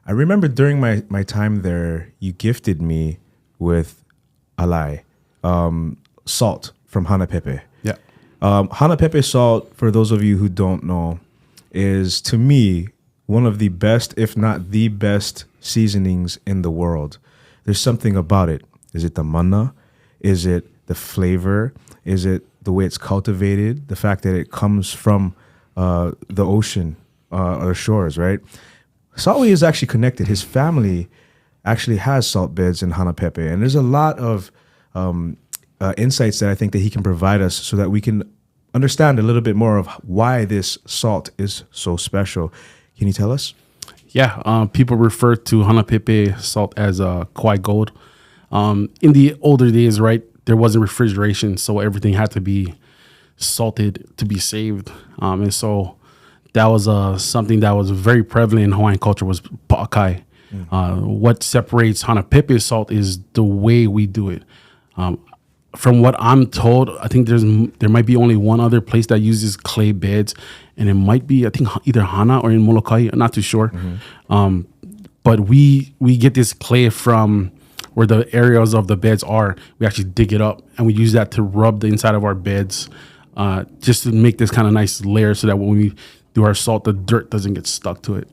I remember during my time there, you gifted me with Alaea, salt from Hanapepe. Yeah. Hanapepe salt, for those of you who don't know, is to me one of the best, if not the best, seasonings in the world. There's something about it. Is it the mana? Is it the flavor? Is it the way it's cultivated? The fact that it comes from the ocean or shores, right? Saui is actually connected. His family actually has salt beds in Hanapepe, and there's a lot of insights that I think that he can provide us so that we can understand a little bit more of why this salt is so special. Can you tell us? Yeah, people refer to Hanapepe salt as Kauai gold. In the older days, right, there wasn't refrigeration, so everything had to be salted to be saved. And so that was something that was very prevalent in Hawaiian culture was pa'akai. What separates Hanapepe salt is the way we do it. From what I'm told, I think there might be only one other place that uses clay beds, and it might be, I think, either Hana or in Molokai. I'm not too sure. But we get this clay from where the areas of the beds are. We actually dig it up, and we use that to rub the inside of our beds, just to make this kind of nice layer so that when we do our salt, the dirt doesn't get stuck to it.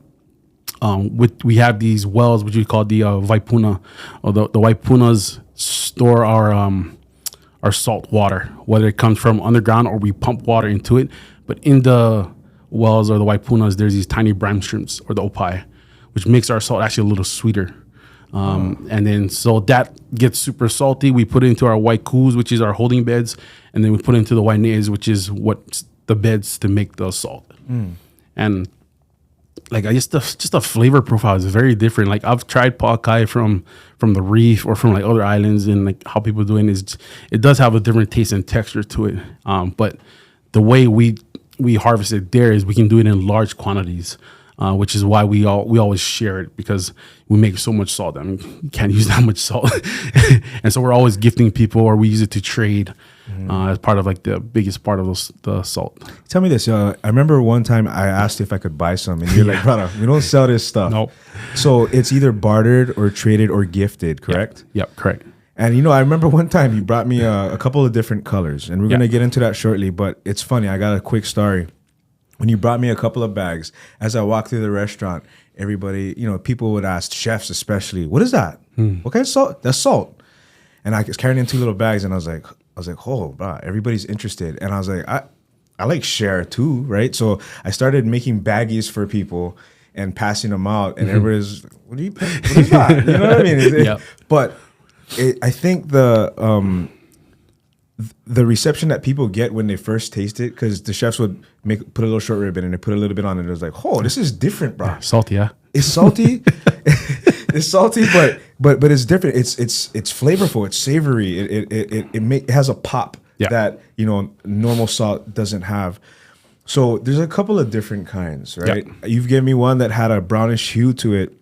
We have these wells, which we call the waipuna, or the waipunas store our salt water, whether it comes from underground or we pump water into it. But in the wells or the waipunas, there's these tiny brine shrimps or the opai, which makes our salt actually a little sweeter. And then so that gets super salty. We put it into our waikus, which is our holding beds, and then we put it into the waineas, which is what the beds to make the salt. And like just the flavor profile is very different. Like I've tried pa'akai from the reef or from like other islands, and like how people do it is it does have a different taste and texture to it. But the way we harvest it there is we can do it in large quantities, which is why we always share it, because we make so much salt. I mean, you can't use that much salt, and so we're always gifting people, or we use it to trade. As part of like the biggest part of the salt. Tell me this. I remember one time I asked if I could buy some, and you're like, brother, we don't sell this stuff. Nope. So it's either bartered or traded or gifted, correct? Yep, correct. And I remember one time you brought me a couple of different colors, and we're going to get into that shortly, but it's funny. I got a quick story. When you brought me a couple of bags, as I walked through the restaurant, everybody, people would ask, chefs especially, what is that? What kind of salt? That's salt. And I was carrying in 2 little bags, and I was like, oh, wow, everybody's interested. And I was like, I like share too, right? So I started making baggies for people and passing them out, and everybody's like, what is that? You know what I mean? But I think the reception that people get when they first taste it, because the chefs would put a little short rib in and they put a little bit on it. It was like, oh, this is different, bro. Salty, yeah. It's salty. It's salty, but it's different. It's flavorful. It's savory. It has a pop that normal salt doesn't have. So there's a couple of different kinds, right? You've given me one that had a brownish hue to it.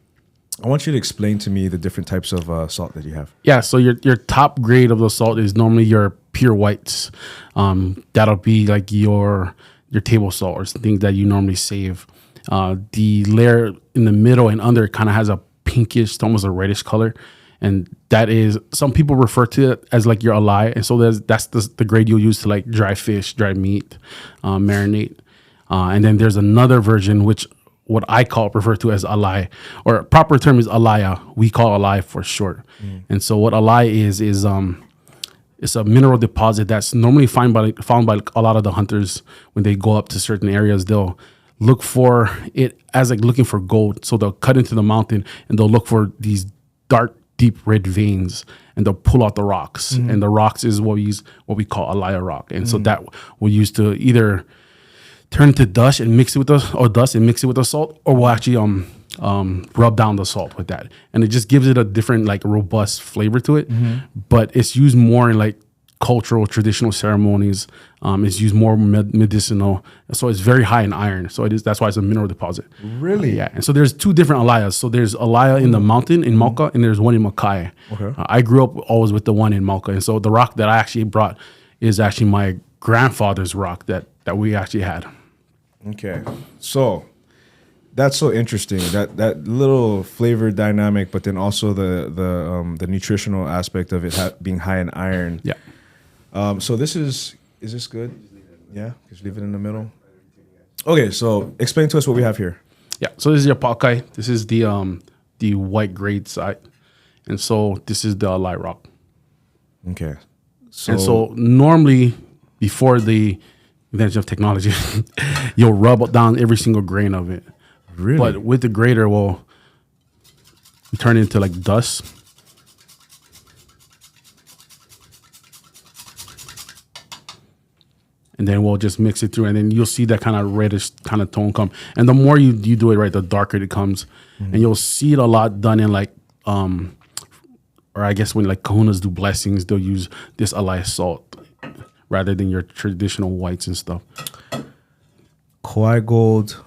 I want you to explain to me the different types of salt that you have. Yeah, so your top grade of the salt is normally your pure whites. That'll be like your table salt or things that you normally save. The layer in the middle and under kind of has a pinkish, almost a reddish color, and that is, some people refer to it as like your Alaea, and so that's the grade you'll use to like dry fish, dry meat, marinate. And then there's another version which what I refer to as Alaea, or proper term is Alaea. We call Alaea for short. And so what Alaea is it's a mineral deposit that's normally found by a lot of the hunters. When they go up to certain areas, they'll look for it as like looking for gold. So they'll cut into the mountain and they'll look for these dark, deep red veins, and they'll pull out the rocks. And the rocks is what we call Alaea rock. And so that we'll use to either turn to dust and mix it with the salt, or we'll actually rub down the salt with that, and it just gives it a different like robust flavor to it. But it's used more in like cultural traditional ceremonies. It's used more medicinal, so it's very high in iron. So that's why it's a mineral deposit. Really? Yeah. And so there's 2 different Alaeas. So there's Alaea in the mountain in Mauka, and there's one in Makai. Okay. I grew up always with the one in Mauka, and so the rock that I actually brought is actually my grandfather's rock that we actually had. Okay, so That's so interesting. That little flavor dynamic, but then also the nutritional aspect of it being high in iron. Yeah. So this is this good? Yeah, just leave it in the middle. Okay, so explain to us what we have here. Yeah. So this is your pakai. This is the white grade side, and so this is the light rock. Okay. And so normally, before the invention of technology, you'll rub down every single grain of it. Really? But with the grater, well, you turn it into like dust. And then we'll just mix it through, and then you'll see that kind of reddish kind of tone come. And the more you do it right, the darker it comes. Mm-hmm. And you'll see it a lot done in like, or I guess when like kahunas do blessings, they'll use this Alaea salt rather than your traditional whites and stuff. Kauai gold.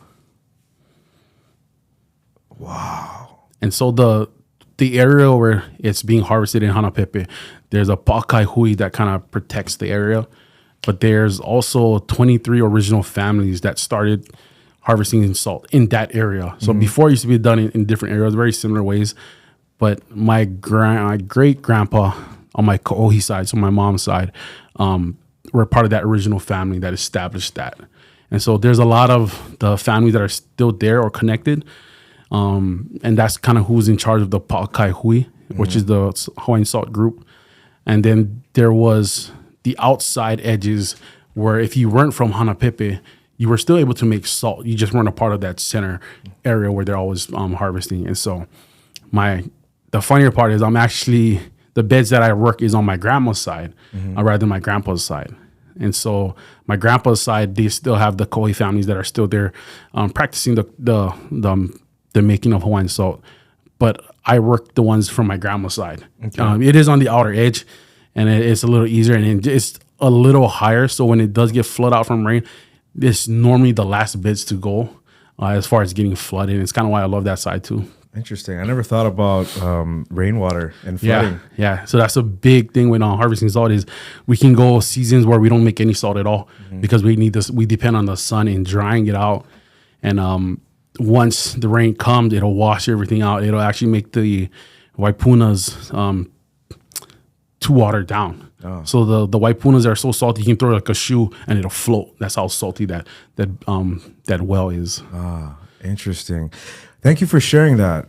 Wow. And so the area where it's being harvested in Hanapepe, there's a pakai hui that kind of protects the area. But there's also 23 original families that started harvesting salt in that area. So before it used to be done in different areas, very similar ways. But my great grandpa on my Kauai side, so my mom's side, were part of that original family that established that. And so there's a lot of the families that are still there or connected. And that's kind of who's in charge of the pakai hui, which is the Hawaiian salt group. And then there was the outside edges where if you weren't from Hanapepe, you were still able to make salt. You just weren't a part of that center area where they're always harvesting. And so the funnier part is the beds that I work is on my grandma's side rather than my grandpa's side. And so my grandpa's side, they still have the Kauai families that are still there practicing the making of Hawaiian salt. But I work the ones from my grandma's side. Okay. It is on the outer edge, and it's a little easier, and it's a little higher. So when it does get flood out from rain, it's normally the last bits to go as far as getting flooded. It's kind of why I love that side too. Interesting. I never thought about rainwater and flooding. Yeah. So that's a big thing when harvesting salt is we can go seasons where we don't make any salt at all because we need this. We depend on the sun and drying it out. And once the rain comes, it'll wash everything out. It'll actually make the waipunas too watered down. Oh. So the waipunas are so salty you can throw like a shoe and it'll float. That's how salty that well is. Ah, interesting. Thank you for sharing that.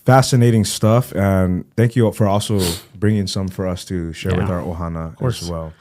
Fascinating stuff, and thank you for also bringing some for us to share with our ohana as well.